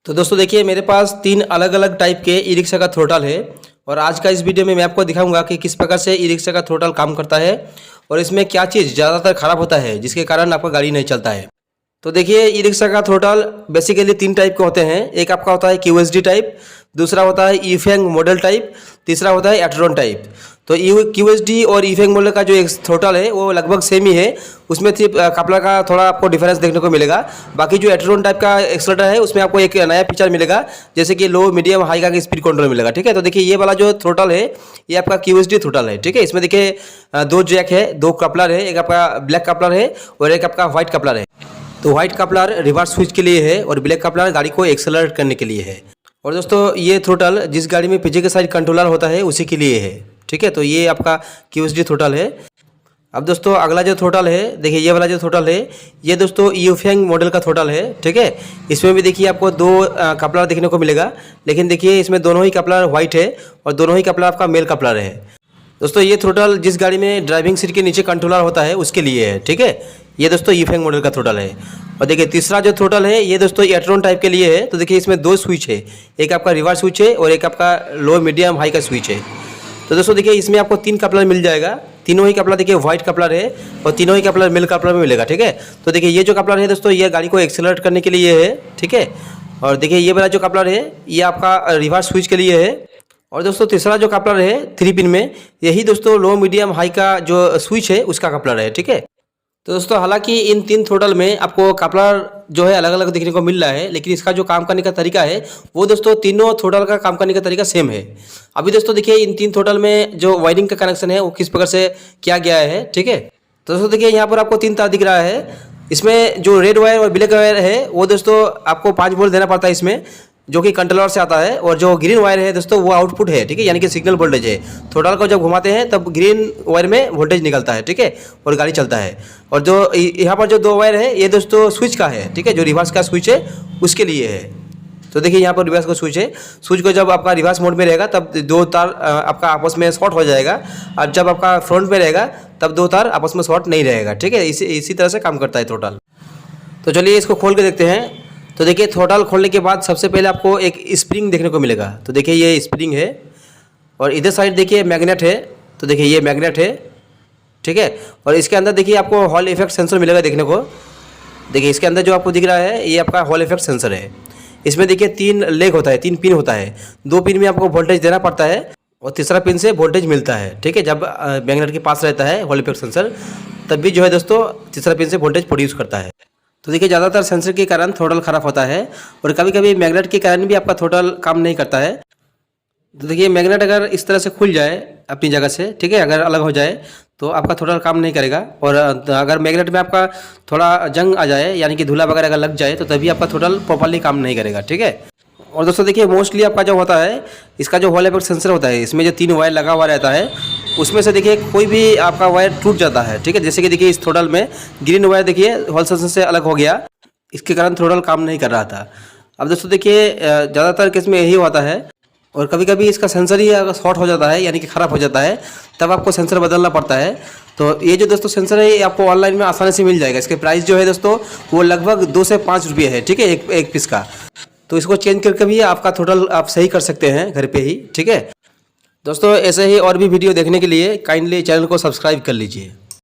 तो दोस्तों देखिए मेरे पास 3 अलग अलग टाइप के ई रिक्शा का थ्रोटल है और आज का इस वीडियो में मैं आपको दिखाऊंगा कि किस प्रकार से ई रिक्शा का थ्रोटल काम करता है और इसमें क्या चीज़ ज़्यादातर ख़राब होता है जिसके कारण आपका गाड़ी नहीं चलता है। तो देखिए ई रिक्शा का थ्रोटल बेसिकली 3 टाइप के होते हैं। एक आपका होता है QSD टाइप, दूसरा होता है ईफेंग मॉडल टाइप, तीसरा होता है एट्रॉन टाइप। तो QSD और ईफेंग मॉडल का जो एक थ्रोटल है वो लगभग सेम ही है, उसमें सिर्फ कपड़ा का थोड़ा आपको डिफरेंस देखने को मिलेगा। बाकी जो एट्रॉन टाइप का एक्सेलेटर है उसमें आपको एक नया फीचर मिलेगा, जैसे कि लो मीडियम हाई का स्पीड कंट्रोल मिलेगा। ठीक है, तो देखिए ये वाला जो थ्रोटल है ये आपका QSD थ्रोटल है। ठीक है, इसमें देखिए 2 जैक है, 2 कपलर है, एक आपका ब्लैक कपलर है और एक आपका व्हाइट कपलर है। तो व्हाइट कपलर रिवर्स स्विच के लिए है और ब्लैक कपलर गाड़ी को एक्सेलरेट करने के लिए है। और दोस्तों ये थ्रोटल जिस गाड़ी में पीछे के साइड कंट्रोलर होता है उसी के लिए है। ठीक है, तो ये आपका QSD थ्रोटल है। अब दोस्तों अगला जो थ्रोटल है, देखिए ये वाला जो थ्रोटल है ये दोस्तों ईफेंग मॉडल का थ्रोटल है। ठीक है, इसमें भी देखिए आपको 2 कपलर देखने को मिलेगा, लेकिन देखिए इसमें दोनों ही कपलर व्हाइट है और दोनों ही कपलर आपका मेल कपलर है। दोस्तों ये थ्रोटल जिस गाड़ी में ड्राइविंग सीट के नीचे कंट्रोलर होता है उसके लिए है। ठीक है, ये दोस्तों ईफेंग मॉडल का थ्रोटल है। और देखिए तीसरा जो थ्रोटल है ये दोस्तों एट्रॉन टाइप के लिए है। तो देखिए इसमें 2 स्विच है, एक आपका रिवर्स स्विच है और एक आपका लो मीडियम हाई का स्विच है। तो दोस्तों देखिए इसमें आपको 3 कपलर मिल जाएगा, तीनों ही कपलर देखिए व्हाइट कपलर है और तीनों ही कपलर मेल कपलर में मिलेगा। ठीक है, तो देखिए ये जो कपलर है दोस्तों ये गाड़ी को एक्सेलरेट करने के लिए है। ठीक है, और देखिए ये वाला जो कपलर है ये आपका रिवर्स स्विच के लिए है। और दोस्तों तीसरा जो कपलर है 3 पिन में, यही दोस्तों लो मीडियम हाई का जो स्विच है उसका कपलर है। ठीक है, तो दोस्तों हालांकि इन 3 थ्रोटल में आपको कपलर जो है अलग अलग देखने को मिल रहा है, लेकिन इसका जो काम करने का तरीका है वो दोस्तों तीनों थ्रोटल का काम करने का तरीका सेम है। अभी दोस्तों देखिए इन 3 थ्रोटल में जो वायरिंग का कनेक्शन है वो किस प्रकार से किया गया है। ठीक है, तो दोस्तों देखिए यहाँ पर आपको 3 तार दिख रहा है। इसमें जो रेड वायर और ब्लैक वायर है वो दोस्तों आपको 5 वोल्ट देना पड़ता है इसमें, जो कि कंट्रोलर से आता है। और जो ग्रीन वायर है दोस्तों वो आउटपुट है। ठीक है, यानी कि सिग्नल वोल्टेज है। थ्रोटल को जब घुमाते हैं तब ग्रीन वायर में वोल्टेज निकलता है। ठीक है, और गाड़ी चलता है। और जो यहाँ पर जो 2 वायर है ये दोस्तों स्विच का है। ठीक है, जो रिवर्स का स्विच है उसके लिए है। तो देखिए यहाँ पर रिवर्स का स्विच है, स्विच को जब आपका रिवर्स मोड में रहेगा तब 2 तार आपका आपस में शॉर्ट हो जाएगा, और जब आपका फ्रंट में रहेगा तब 2 तार आपस में शॉर्ट नहीं रहेगा। ठीक है, इसी तरह से काम करता है थ्रोटल। तो चलिए इसको खोल के देखते हैं। तो देखिए थ्रोटल खोलने के बाद सबसे पहले आपको एक स्प्रिंग देखने को मिलेगा। तो देखिए ये स्प्रिंग है और इधर साइड देखिए मैग्नेट है। तो देखिए ये मैग्नेट है। ठीक है, और इसके अंदर देखिए आपको हॉल इफेक्ट सेंसर मिलेगा देखने को। देखिए इसके अंदर जो आपको दिख रहा है ये आपका हॉल इफेक्ट सेंसर है। इसमें देखिए 3 लेग होता है, 3 पिन होता है। 2 पिन में आपको वोल्टेज देना पड़ता है और तीसरा पिन से वोल्टेज मिलता है। ठीक है, जब मैग्नेट के पास रहता है हॉल इफेक्ट सेंसर तब भी जो है दोस्तों तीसरा पिन से वोल्टेज प्रोड्यूस करता है। तो देखिए ज़्यादातर सेंसर के कारण थ्रोटल ख़राब होता है और कभी कभी मैग्नेट के कारण भी आपका थ्रोटल काम नहीं करता है। तो देखिए मैग्नेट अगर इस तरह से खुल जाए अपनी जगह से, ठीक है, अगर अलग हो जाए तो आपका थ्रोटल काम नहीं करेगा। और अगर मैग्नेट में आपका थोड़ा जंग आ जाए यानी कि धूला वगैरह अगर लग जाए तो तभी आपका थ्रोटल प्रॉपर्ली काम नहीं करेगा। ठीक है, और दोस्तों देखिए मोस्टली आपका जो होता है इसका जो हॉल इफेक्ट सेंसर होता है इसमें जो 3 वायर लगा हुआ रहता है उसमें से देखिए कोई भी आपका वायर टूट जाता है। ठीक है, जैसे कि देखिए इस थ्रोटल में ग्रीन वायर देखिए हॉल सेंसर से अलग हो गया, इसके कारण थ्रोटल काम नहीं कर रहा था। अब दोस्तों देखिए ज़्यादातर केस में यही होता है। और कभी कभी इसका सेंसर ही अगर शॉर्ट हो जाता है यानी कि ख़राब हो जाता है तब आपको सेंसर बदलना पड़ता है। तो ये जो दोस्तों सेंसर है ये आपको ऑनलाइन में आसानी से मिल जाएगा। इसके प्राइस जो है दोस्तों वो लगभग 2 से 5 रुपये है। ठीक है, एक पीस का। तो इसको चेंज करके भी आपका थ्रोटल आप सही कर सकते हैं घर पे ही। ठीक है दोस्तों, ऐसे ही और भी वीडियो देखने के लिए काइंडली चैनल को सब्सक्राइब कर लीजिए।